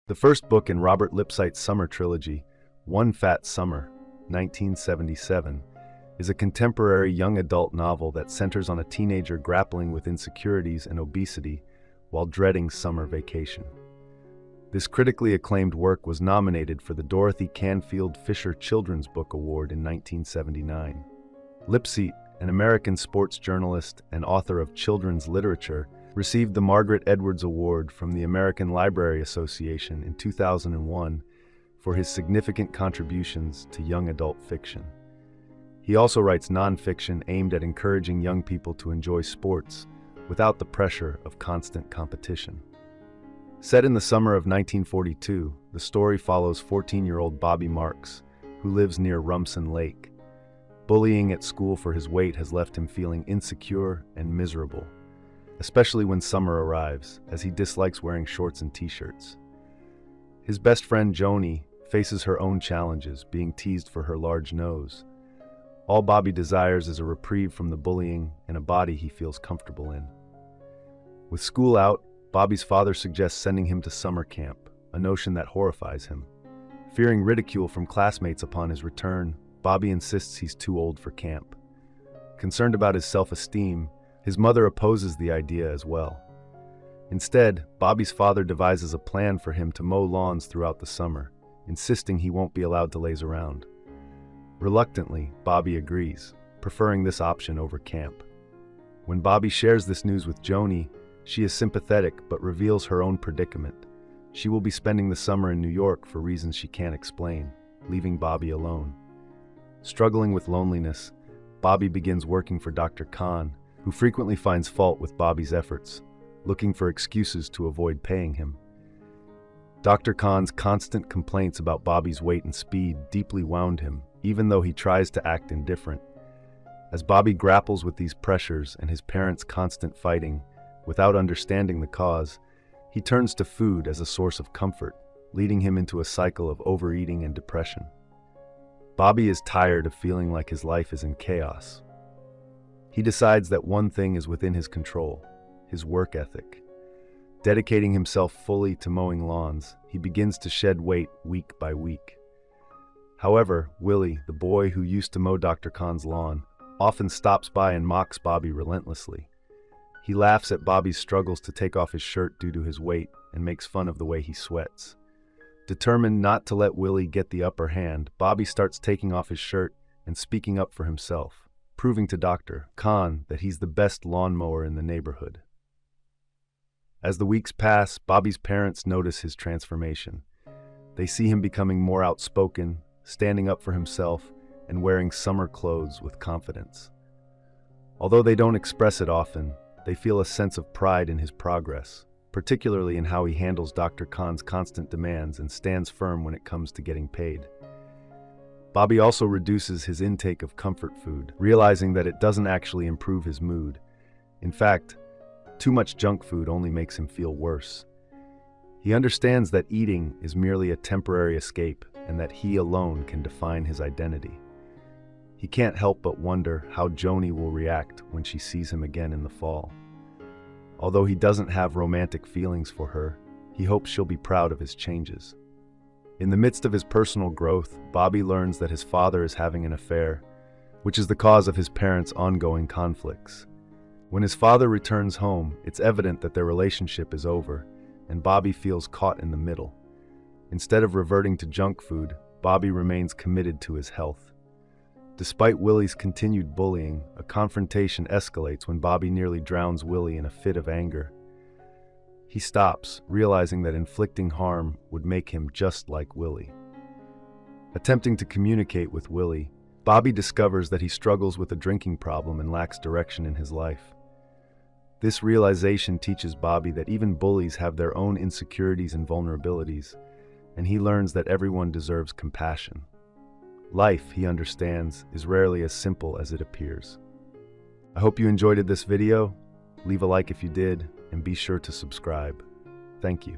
The first book in Robert Lipsyte's summer trilogy, One Fat Summer, 1977, is a contemporary young adult novel that centers on a teenager grappling with insecurities and obesity while dreading summer vacation. This critically acclaimed work was nominated for the Dorothy Canfield Fisher Children's Book Award in 1979. Lipsyte, an American sports journalist and author of children's literature, received the Margaret Edwards Award from the American Library Association in 2001 for his significant contributions to young adult fiction. He also writes nonfiction aimed at encouraging young people to enjoy sports without the pressure of constant competition. Set in the summer of 1942, the story follows 14-year-old Bobby Marks, who lives near Rumson Lake. Bullying at school for his weight has left him feeling insecure and miserable, especially when summer arrives, as he dislikes wearing shorts and t-shirts. His best friend Joanie faces her own challenges, being teased for her large nose. All Bobby desires is a reprieve from the bullying and a body he feels comfortable in. With school out, Bobby's father suggests sending him to summer camp, a notion that horrifies him. Fearing ridicule from classmates upon his return, Bobby insists he's too old for camp. Concerned about his self-esteem, his mother opposes the idea as well. Instead, Bobby's father devises a plan for him to mow lawns throughout the summer, insisting he won't be allowed to laze around. Reluctantly, Bobby agrees, preferring this option over camp. When Bobby shares this news with Joanie, she is sympathetic but reveals her own predicament. She will be spending the summer in New York for reasons she can't explain, leaving Bobby alone. Struggling with loneliness, Bobby begins working for Dr. Kahn, who frequently finds fault with Bobby's efforts, looking for excuses to avoid paying him. Dr. Kahn's constant complaints about Bobby's weight and speed deeply wound him, even though he tries to act indifferent. As Bobby grapples with these pressures and his parents' constant fighting, without understanding the cause, he turns to food as a source of comfort, leading him into a cycle of overeating and depression. Bobby is tired of feeling like his life is in chaos. He decides that one thing is within his control: his work ethic. Dedicating himself fully to mowing lawns, he begins to shed weight week by week. However, Willie, the boy who used to mow Dr. Kahn's lawn, often stops by and mocks Bobby relentlessly. He laughs at Bobby's struggles to take off his shirt due to his weight and makes fun of the way he sweats. Determined not to let Willie get the upper hand, Bobby starts taking off his shirt and speaking up for himself, proving to Dr. Kahn that he's the best lawnmower in the neighborhood. As the weeks pass, Bobby's parents notice his transformation. They see him becoming more outspoken, standing up for himself, and wearing summer clothes with confidence. Although they don't express it often, they feel a sense of pride in his progress, particularly in how he handles Dr. Kahn's constant demands and stands firm when it comes to getting paid. Bobby also reduces his intake of comfort food, realizing that it doesn't actually improve his mood. In fact, too much junk food only makes him feel worse. He understands that eating is merely a temporary escape and that he alone can define his identity. He can't help but wonder how Joanie will react when she sees him again in the fall. Although he doesn't have romantic feelings for her, he hopes she'll be proud of his changes. In the midst of his personal growth, Bobby learns that his father is having an affair, which is the cause of his parents' ongoing conflicts. When his father returns home, it's evident that their relationship is over, and Bobby feels caught in the middle. Instead of reverting to junk food, Bobby remains committed to his health. Despite Willie's continued bullying, a confrontation escalates when Bobby nearly drowns Willie in a fit of anger. He stops, realizing that inflicting harm would make him just like Willie. Attempting to communicate with Willie, Bobby discovers that he struggles with a drinking problem and lacks direction in his life. This realization teaches Bobby that even bullies have their own insecurities and vulnerabilities, and he learns that everyone deserves compassion. Life, he understands, is rarely as simple as it appears. I hope you enjoyed this video. Leave a like if you did, and be sure to subscribe. Thank you.